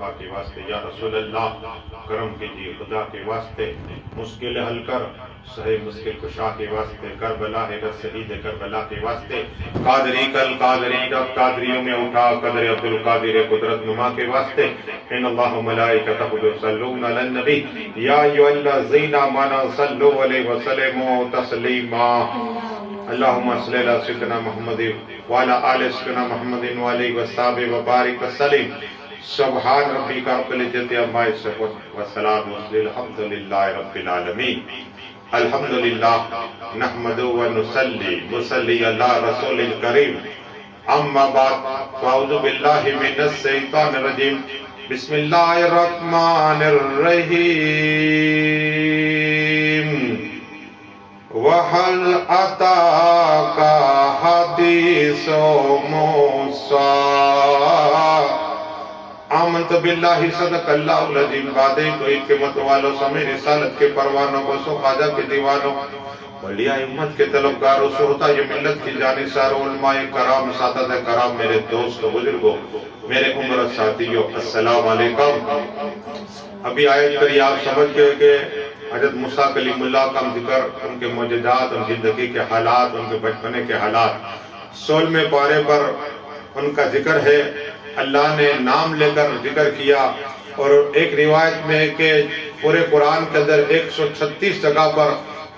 مصطفیٰ کے واسطے یا رسول اللہ کرم کیجیے خدا کے واسطے، مشکل حل کر صحیح مشکل کشا کے واسطے، کربلا ہے رس شہید کربلا کے واسطے، قادری کل قادری رب قادریوں میں اٹھا قدر عبد القادر قدرت نما کے واسطے، ان اللہ ملائکتہ یصلون علی النبی یا ایھا الذین آمنوا صلوا علیہ وسلم تسلیما، اللہم صلی علی سیدنا محمد وعلی آل سیدنا محمد وعلیہ وصحبہ وبارک وسلم، سبحان ربک رب العزۃ عما یصفون والسلام والحمد للہ رب العالمین۔ الحمدللہ نحمدہ و نصلی علی رسول الکریم، اما بعد فاعوذ باللہ من الشیطان الرجیم، بسم اللہ الرحمن الرحیم، وَهَلْ أَتَاكَ حَدِيثُ مُوسَىٰ، آمنت باللہ صدق اللہ العظیم، وعدے کو حکمت والوں سمے رسالت کے پروانوں کو سو خواجہ کے دیوانوں، اولیاء امت کے طلبگاروں، سہتا یہ ملت کی جانثاروں، علماء کرام، اساتذہ کرام، میرے دوستوں بزرگوں، میرے عمر ساتھیوں، السلام علیکم۔ ابھی آیت کری آپ سمجھ گئے کہ حضرت موسیٰ کلیم اللہ کا ذکر، ان کے معجزات، ان کی زندگی کے حالات، ان کے بچپنے کے حالات، 16ویں پارے پر ان کا ذکر ہے، اللہ نے نام لے کر ذکر کیا، اور ایک روایت میں کہ پورے قرآن کے اندر 136 جگہ پر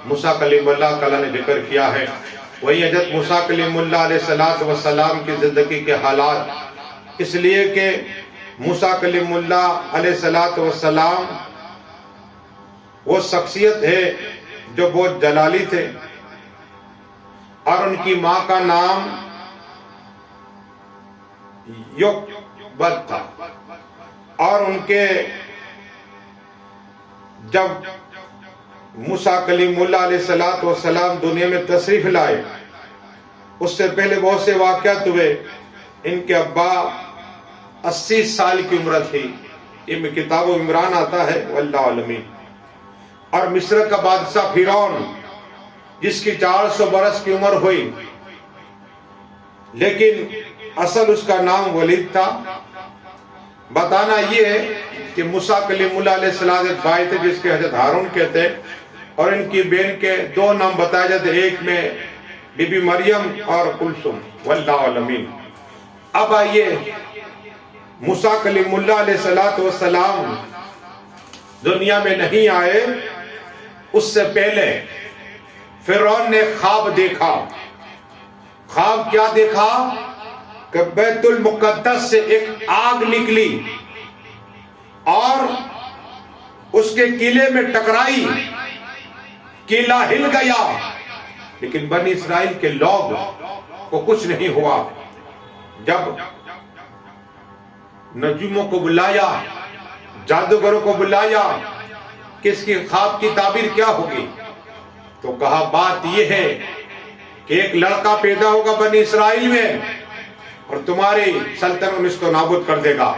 موسیٰ کلیم اللہ کا اللہ نے ذکر کیا ہے۔ وہی حضرت موسیٰ کلیم اللہ علیہ السلام کی زندگی کے حالات، اس لیے کہ موسیٰ کلیم اللہ علیہ السلام وہ شخصیت ہے جو بہت جلالی تھے، اور ان کی ماں کا نام یوکبد تھا، اور ان کے جب موسیٰ کلیم اللہ علیہ السلام دنیا میں تشریف لائے، اس سے پہلے بہت سے واقعات ہوئے۔ ان کے ابا 80 سال کی عمر تھی، یہ میں کتاب و عمران آتا ہے واللہ علمی، اور مصر کا بادشاہ فرعون جس کی 400 برس کی عمر ہوئی، لیکن اصل اس کا نام ولید تھا۔ بتانا یہ ہے کہ موسیٰ کلیم اللہ علیہ السلام ایک بھائی تھے جس کے حضرت ہارون کہتے، اور ان کی بہن کے 2 نام بتائے جاتے، ایک میں بی بی مریم اور کلثوم، واللہ علمین۔ اب آئیے، موسیٰ کلیم اللہ علیہ السلام دنیا میں نہیں آئے، اس سے پہلے فرعون نے خواب دیکھا۔ خواب کیا دیکھا؟ کہ بیت المقدس سے ایک آگ نکلی اور اس کے قلعے میں ٹکرائی، قلعہ ہل گیا، لیکن بنی اسرائیل کے لوگ کو کچھ نہیں ہوا۔ جب نجوموں کو بلایا، جادوگروں کو بلایا کہ اس کی خواب کی تعبیر کیا ہوگی، تو کہا بات یہ ہے کہ ایک لڑکا پیدا ہوگا بنی اسرائیل میں، اور تمہاری سلطنت میں اس کو نابود کر دے گا۔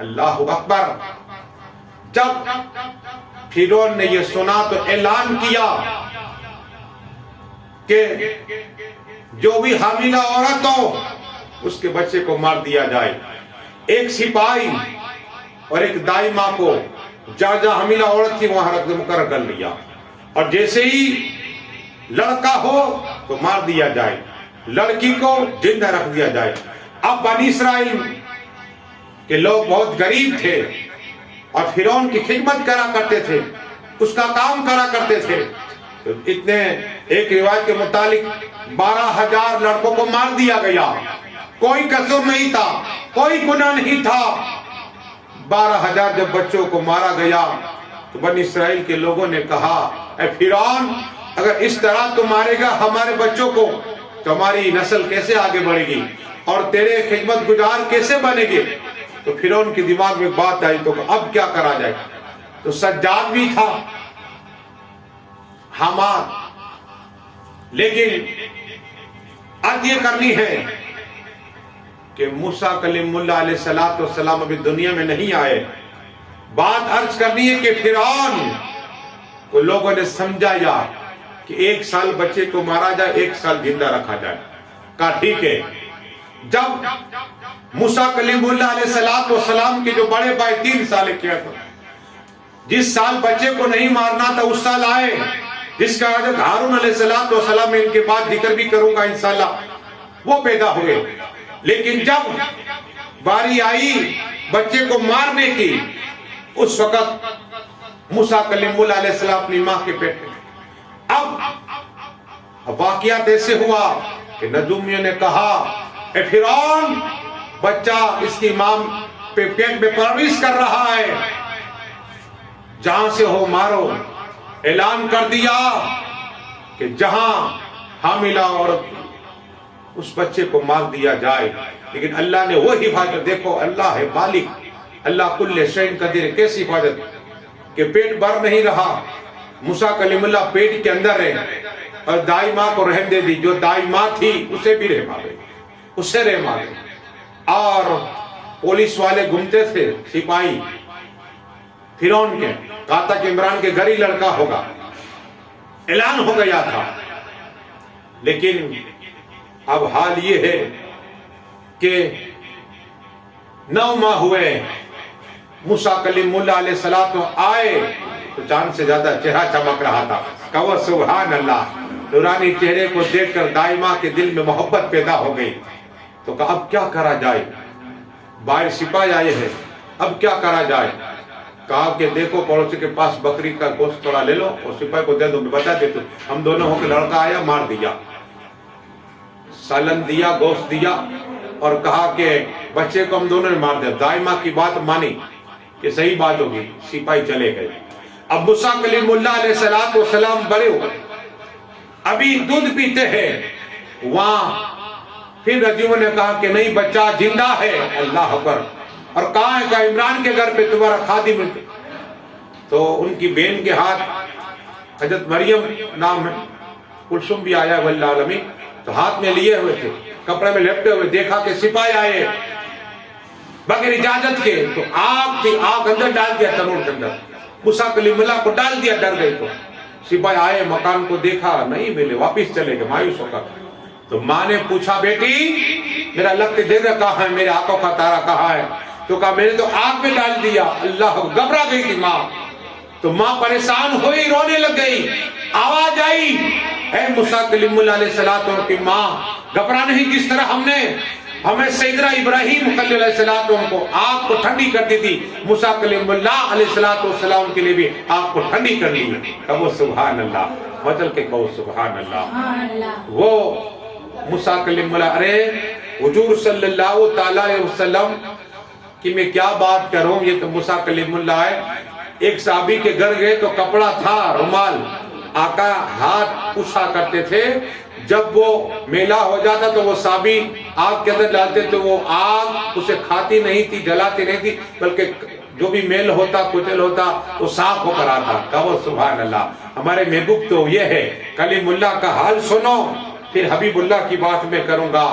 اللہ اکبر۔ جب فرعون نے یہ سنا تو اعلان کیا کہ جو بھی حاملہ عورت ہو اس کے بچے کو مار دیا جائے۔ ایک سپاہی اور ایک دائمہ کو جہاں حاملہ عورت تھی وہاں رکھ مقرر کر لیا، اور جیسے ہی لڑکا ہو تو مار دیا جائے، لڑکی کو زندہ رکھ دیا جائے۔ اب بنی اسرائیل کے لوگ بہت غریب تھے اور فرعون کی خدمت کرا کرتے تھے، اس کا کام کرا کرتے تھے، تو اتنے ایک روایت کے مطابق 12,000 لڑکوں کو مار دیا گیا، کوئی قصور نہیں تھا، کوئی گناہ نہیں تھا۔ 12,000 جب بچوں کو مارا گیا تو بنی اسرائیل کے لوگوں نے کہا، اے فرعون، اگر اس طرح تو مارے گا ہمارے بچوں کو تو ہماری نسل کیسے آگے بڑھے گی اور تیرے خدمت گزار کیسے بنے گے؟ تو فرعون کی دماغ میں بات آئی تو اب کیا کرا جائے؟ تو سجاد بھی تھا، حامان، لیکن اب یہ کرنی ہے کہ موسیٰ کلیم اللہ علیہ السلام ابھی دنیا میں نہیں آئے، بات عرض کرنی ہے کہ فرعون کو لوگوں نے سمجھایا کہ 1 سال بچے کو مارا جائے، 1 سال زندہ رکھا جائے۔ کہا ٹھیک ہے۔ جب موسیٰ کلیم اللہ علیہ السلام کے جو بڑے بھائی 3 سال کیا تھا، جس سال بچے کو نہیں مارنا تھا اس سال آئے، جس کا حضرت ہارون علیہ السلام میں ان کے بعد ذکر بھی کروں گا انشاءاللہ، وہ پیدا ہوئے۔ لیکن جب باری آئی بچے کو مارنے کی، اس وقت موسیٰ کلیم اللہ علیہ السلام اپنی ماں کے پیٹ میں۔ اب واقعات ایسے ہوا کہ نجومیوں نے کہا اے فرعون، بچہ اس کی ماں پہ پیٹ میں پرورش کر رہا ہے، جہاں سے ہو مارو۔ اعلان کر دیا کہ جہاں حاملہ عورت اس بچے کو مار دیا جائے، لیکن اللہ نے وہ حفاظت، دیکھو اللہ ہے مالک، اللہ کل شیء قدیر، کیسی حفاظت کہ پیٹ بھر نہیں رہا، موسیٰ کلیم اللہ پیٹ کے اندر ہے، اور دائی ماں کو رحم دے دی، جو دائی ماں تھی اسے بھی رحم آ گئی، اسے رحم آ گئی۔ اور پولیس والے گھومتے تھے، سپاہی فرعون کے، کہا تھا کہ عمران کے گھر ہی لڑکا ہوگا، اعلان ہو گیا تھا۔ لیکن اب حال یہ ہے کہ 9 ماہ ہوئے، موسیٰ کلیم اللہ علیہ السلام آئے تو چاند سے زیادہ چہرہ چمک رہا تھا، کہو سبحان اللہ۔ نورانی چہرے کو دیکھ کر دائی ماں کے دل میں محبت پیدا ہو گئی، تو کہا اب کیا کرا جائے، باہر سپاہی آئے ہیں، اب کیا کرا جائے؟ کہا کہ دیکھو پڑوسی کے پاس بکری کا گوشت تھوڑا لے لو اور سپاہی کو دے دو، میں بتا دیتا ہوں۔ ہم دونوں ہو کے لڑکا آیا، مار دیا، سالن دیا، گوشت دیا، اور کہا کہ بچے کو ہم دونوں نے مار دیا۔ دائی ماں کی بات مانی کہ صحیح بات ہوگی، سپاہی چلے گئے۔ اب موسیٰ کلیم اللہ علیہ السلام بڑے ہوئے، ابھی دودھ پیتے ہیں، وہاں پھر رجیوں نے کہا کہ نہیں بچہ زندہ ہے، اللہ اکبر، اور کہاں ہے؟ کہا عمران کے گھر پہ تمہارا خادم ہے۔ تو ان کی بہن کے ہاتھ، حضرت مریم نام ہے، کلثوم بھی آیا واللہ عالمین، تو ہاتھ میں لیے ہوئے تھے، کپڑے میں لپٹے ہوئے، دیکھا کہ سپاہی آئے بغیر اجازت کے، تو آگ تھی، آگ اندر ڈال دیا تنور کے اندر، موسیٰ کلیم اللہ کو ڈال دیا، ڈر گئی۔ تو سپاہی آئے، مکان کو دیکھا نہیں ملے، واپس چلے گئے مایوس ہو کر۔ تو ماں نے پوچھا بیٹی میرا لگتے دیر کہاں ہے، میرے آنکھوں کا تارا کہاں ہے؟ تو کہا میں نے تو آگ میں ڈال دیا۔ اللہ، گھبرا گئی تھی ماں، تو ماں پریشان ہوئی، رونے لگ گئی۔ آواز آئی اے موسیٰ کلیم اللہ علیہ السلام کی ماں، گھبرا نہیں، جس طرح ہمیں سیدنا ابراہیم خلیل علیہ السلام کو آگ کو ٹھنڈی کر دی تھی، موسیٰ کلیم اللہ علیہ السلام کے لیے بھی آگ کو ٹھنڈی کر لی۔ کہو سبحان اللہ، بدل کے کہو سبحان اللہ۔ وہ موسیٰ کلیم اللہ، ارے حضور صلی اللہ تعالیٰ علیہ وسلم کہ میں کیا بات کروں، یہ تو موسیٰ کلیم اللہ ہے۔ ایک صحابی کے گھر گئے تو کپڑا تھا، رومال، آقا ہاتھ پوچھا کرتے تھے، جب وہ میلہ ہو جاتا تو وہ صحابی آگ کے اندر ڈالتے تو وہ آگ اسے کھاتی نہیں تھی، جلاتی نہیں تھی، بلکہ جو بھی میل ہوتا، کچل ہوتا، وہ صاف ہو کر آتا۔ کہو سبحان اللہ۔ ہمارے محبوب تو یہ ہے، کلیم اللہ کا حال سنو، پھر حبیب اللہ کی بات میں کروں گا،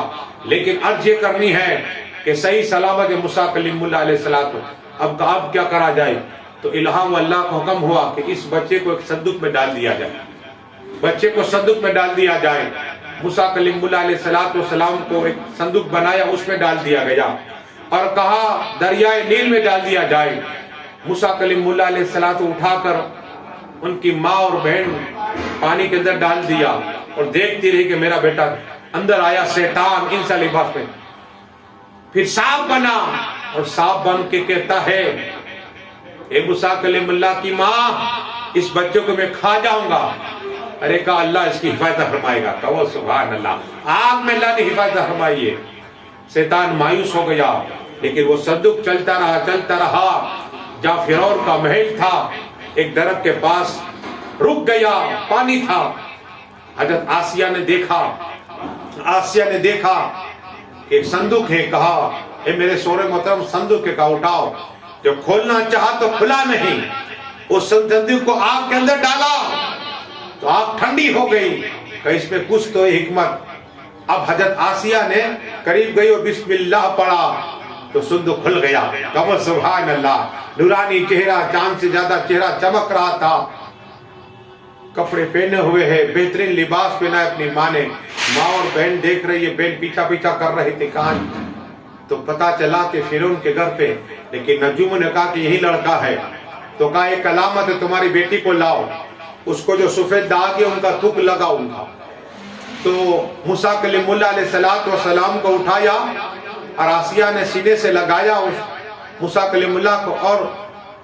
لیکن عرض یہ کرنی ہے کہ صحیح سلامت موسیٰ کلیم اللہ علیہ السلام۔ اب کیا کرا جائے؟ تو الہام اللہ کا حکم ہوا کہ اس بچے کو ایک صندوق میں ڈال دیا جائے، بچے کو صندوق میں ڈال دیا جائے۔ موسیٰ کلیم اللہ علیہ السلام کو ایک صندوق بنایا، اس میں ڈال دیا گیا، اور کہا دریائے نیل میں ڈال دیا جائے۔ موسیٰ کلیم اللہ علیہ السلام اٹھا کر ان کی ماں اور بہن پانی کے اندر ڈال دیا، اور دیکھتی رہی کہ میرا بیٹا۔ اندر آیا شیطان انسا لباس میں، پھر سانپ بنا، اور سانپ بن کے کہتا ہے اے موسیٰ کلیم اللہ کی ماں، اس بچے کو میں کھا جاؤں گا۔ ارے کہا اللہ اس کی حفاظت فرمائے گا۔ کہو سبحان اللہ۔ آگ میں اللہ نے حفاظت فرمائی ہے۔ شیطان مایوس ہو گیا، لیکن وہ صندوق چلتا رہا۔ جہاں فرعون کا محل تھا، ایک درخت کے پاس رک گیا، پانی تھا۔ حضرت آسیہ نے دیکھا ایک صندوق ہے، کہا اے میرے شوہر محترم صندوق ہے، کہا اٹھاؤ۔ جب کھولنا چاہا تو کھلا نہیں، اس صندوق کو آگ کے اندر ڈالا تو آگ ٹھنڈی ہو گئی، کہ اس میں کچھ تو حکمت۔ اب حضرت آسیہ نے قریب گئی اور بسم اللہ پڑھا تو صندوق کھل گیا۔ کہو سبحان اللہ۔ نورانی چہرہ، چاند سے زیادہ چہرہ چمک رہا تھا، کپڑے پہنے ہوئے ہے، بہترین لباس پہنا ہے اپنی ماں نے۔ ماں اور بہن دیکھ رہی ہے، بہن پیچھا کر رہی تھی، کہاں تو پتا چلا کہ فرعون کے گھر پہ، لیکن نجوم نے کہا کہ یہی لڑکا ہے، تو کہا ایک علامت ہے، تمہاری بیٹی کو لاؤ، اس کو جو سفید داغ ہے ان کا تھوک لگاؤ ان کا۔ تو موسیٰ کلیم اللہ علیہ السلام کو اٹھایا اور آسیہ نے سینے سے لگایا اس موسیٰ کلیم اللہ کو، اور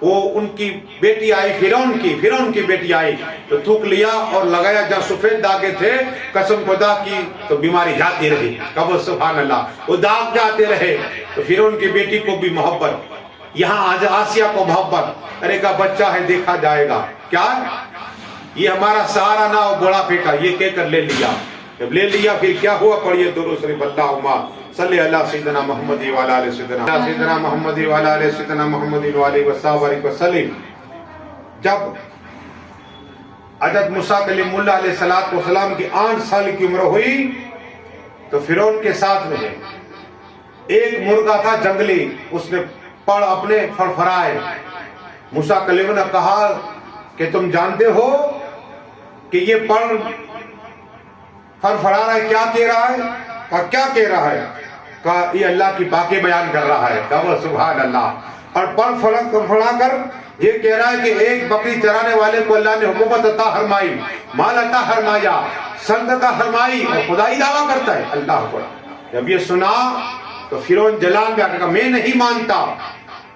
وہ ان کی بیٹی آئی، فرعون کی بیٹی آئی تو تھوک لیا اور لگایا جہاں سفید داغے تھے، قسم خدا کی تو بیماری جاتی رہی۔ کہو سبحان اللہ، وہ داغ جاتے رہے۔ تو فرعون کی بیٹی کو بھی محبت، یہاں آج آسیہ کو محبت، ارے کا بچہ ہے دیکھا جائے گا، کیا یہ ہمارا سہارا نہ ہو بڑھاپے کا، یہ کہہ کر لے لیا۔ جب لے لیا پھر کیا ہوا؟ پڑھیے درود شریف، اللہم صلی اللہ سیدنا محمد وعلی آل سیدنا محمد وعلی آل سیدنا محمد وعلی وسلم وسلم۔ جب حضرت موسیٰ کلیم اللہ علیہ السلام کی 8 سال کی عمر ہوئی تو فرعون کے ساتھ میں ایک مرغا تھا جنگلی، اس نے پر اپنے فرفرائے۔ موسیٰ کلیم نے کہا کہ تم جانتے ہو کہ یہ پر فرفرا رہا ہے، کیا کہہ رہا ہے؟ کہا کیا کہہ رہا ہے؟ کہا یہ اللہ کی پاکی بیان کر رہا ہے۔ کہا سبحان اللہ۔ اور پر فرفرا کر یہ کہہ رہا ہے کہ ایک بکری چرانے والے کو اللہ نے حکومت عطا فرمائی، مال عطا فرمایا، سلطنت عطا فرمائی، اور خدائی دعویٰ کرتا ہے اللہ کو۔ جب یہ سنا تو فرعون جلال میں آ کر میں نہیں مانتا،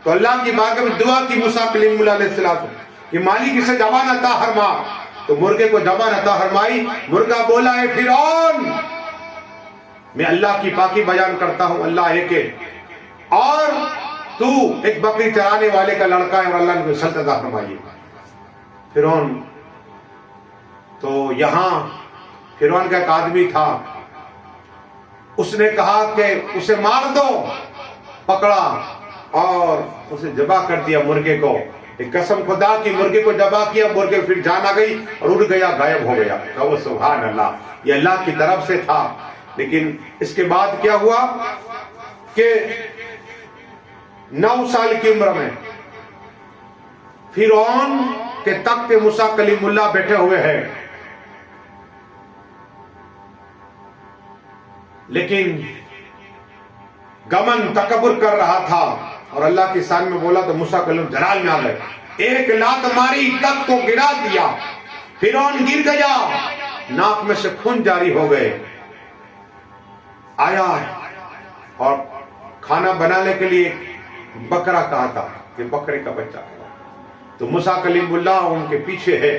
تو اللہ کی بارگاہ میں دعا کی موسیٰ کلیم اللہ علیہ السلام کہ مالک اسے زبان عطا فرما، تو مرغے کو زبان عطا فرمائی۔ مرغا بولا ہے فرعون میں اللہ کی پاکی بیان کرتا ہوں، اللہ ایک ہے، اور تو ایک بکری چرانے والے کا لڑکا ہے اور اللہ نے سلطنت عطا فرمائی۔ فرعون تو یہاں فرعون کا ایک آدمی تھا، اس نے کہا کہ اسے مار دو، پکڑا اور اسے ذبح کر دیا مرغے کو۔ قسم خدا کی مرغے کو ذبح کیا، مرغے پھر جان آ گئی اور اڑ گیا، غائب ہو گیا۔ کہو سبحان اللہ، یہ اللہ کی طرف سے تھا۔ لیکن اس کے بعد کیا ہوا کہ 9 سال کی عمر میں فرعون کے تخت پہ موسیٰ کلیم اللہ بیٹھے ہوئے ہیں، لیکن گمن تکبر کر رہا تھا اور اللہ کی شان میں بولا تو موسیٰ کلیم جلال میں آ گئے، ایک لات ماری، تخت کو گرا دیا، فرعون گر گیا، ناک میں سے خون جاری ہو گئے۔ آیا اور کھانا بنانے کے لیے بکرا کہا تھا کہ بکرے کا بچہ ہے، تو موسیٰ کلیم اللہ ان کے پیچھے ہے،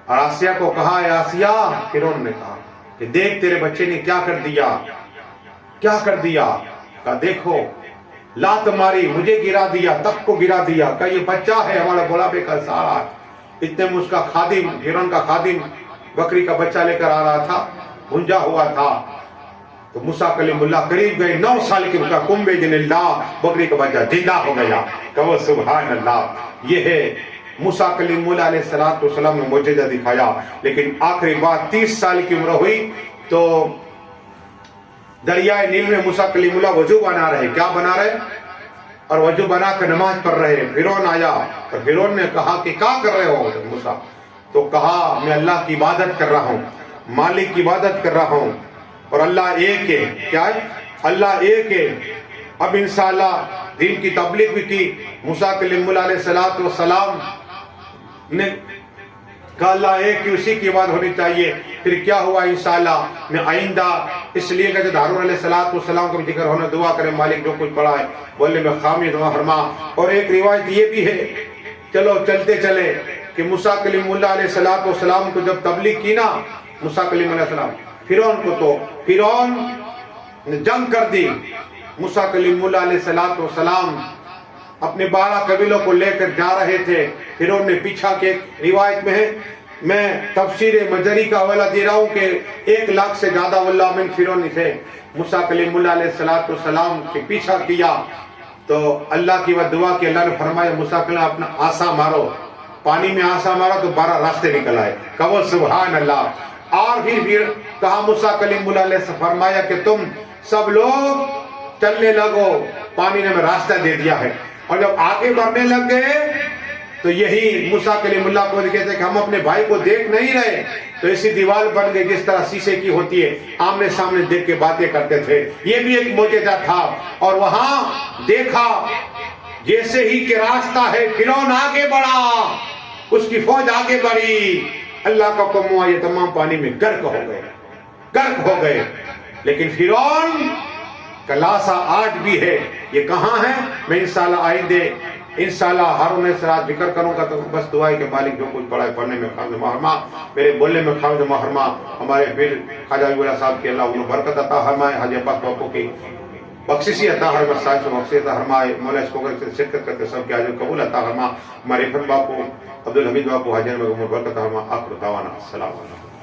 اور آسیہ کو کہا اے آسیہ، فرعون نے کہا کہ دیکھ تیرے بچے نے کیا کر دیا، کیا کر دیا؟ کہا دیکھو لات ماری، مجھے گرا دیا، تخت کو گرا دیا، کہا یہ بچہ ہے ہمارا بڑھاپے کا سہارا۔ اتنے میں اس کا خادم، فرعون کا خادم بکری کا بچہ لے کر آ رہا تھا، بھونجا ہوا تھا، تو موسیٰ کلیم اللہ قریب گئے، 9 سال کی کا کم بِإِذْنِ اللہ، بکری کا بچہ زندہ ہو گیا۔ کہو سبحان اللہ۔ یہ ہے موسیٰ کلیم اللہ علیہ السلام نے معجزہ دکھایا۔ لیکن آخری بات 30 سال کی عمر ہوئی تو دریائے نیل میں موسیٰ کلیم اللہ وضو بنا رہے، کیا بنا رہے؟ اور وضو بنا کر نماز پڑھ رہے۔ فرعون آیا اور فرعون نے کہا کہ کیا کر رہے ہو موسیٰ؟ تو کہا میں اللہ کی عبادت کر رہا ہوں، مالک کی عبادت کر رہا ہوں، اور اللہ ایک ہے۔ کیا ہے؟ اللہ ایک ہے۔ اب انشاءاللہ دین کی تبلیغ بھی کی۔ موسیٰ کلیم اللہ علیہ السلام نے کہا اللہ ایک ہی، اسی کی عبادت ہونی چاہیے۔ پھر کیا ہوا؟ انشاءاللہ میں آئندہ اس لیے کہ جب ہارون علیہ السلام کو بھی ذکر ہونا، دعا کرے مالک جو کچھ پڑھا ہے بولنے میں خامی دعا فرما۔ اور ایک روایت یہ بھی ہے، چلو چلتے چلے، کہ موسیٰ کلیم اللہ علیہ السلام کو جب تبلیغ کی نا موسیٰ کلیم علیہ السلام فرعون کو، تو فرعون نے جنگ کر دی۔ موسیٰ کلیم اللہ علیہ السلام اپنے 12 قبیلوں کو لے کر جا رہے تھے، فرعون نے پیچھا کے روایت میں ہے، میں تفسیر مجری کا حوالہ دے رہا ہوں کہ 1 لاکھ سے زیادہ واللہ من فرعون تھے۔ موسیٰ کلیم اللہ علیہ السلام کے پیچھا کیا تو اللہ کی وہ دعا کی، اللہ نے فرمایا موسیٰ کلیم اپنا آسا مارو، پانی میں آسا مارا تو 12 راستے نکل آئے۔ کہو سبحان اللہ۔ اور پھر کہا موسیٰ کلیم اللہ علیہ السلام فرمایا کہ تم سب لوگ چلنے لگو، پانی نے میں راستہ دے دیا ہے۔ اور جب آگے بڑھنے لگ گئے تو یہی موسیٰ کلیم اللہ کو کہتے ہیں کہ ہم اپنے بھائی کو دیکھ نہیں رہے، تو ایسی دیوار بن گئی جس طرح شیشے کی ہوتی ہے، آمنے سامنے دیکھ کے باتیں کرتے تھے۔ یہ بھی ایک معجزہ تھا۔ اور وہاں دیکھا جیسے ہی کہ راستہ ہے، فرعون آگے بڑھا، اس کی فوج آگے بڑھی، اللہ کا حکم ہوا، یہ تمام پانی میں غرق ہو گئے۔ لیکن فرعون کا لاشا آج بھی ہے۔ یہ کہاں ہے؟ میں انشاءاللہ آئندے انشاءاللہ ہارون اسرات ذکر کروں گا۔ تو بس دعا ہے کہ مالک جو کچھ پڑھا ہے پڑھنے میں خامد محرمہ، میرے بولنے میں خامد محرمہ، ہمارے پھر خواجہ عبداللہ صاحب کے اللہ انہوں برکت عطا فرمائے، حاجی عباس باپو کی بخششی عطا فرمائے، صاحب سے بخشش عطا فرمائے، مولا اس پروگرام سے شرکت کرتے سب کے حاضر قبول عطا فرمائے، ہمارے فن باپو عبدالحمید باپو حاجی میں برکت عطا فرمائے۔ آخر دعوانا السلام علیکم۔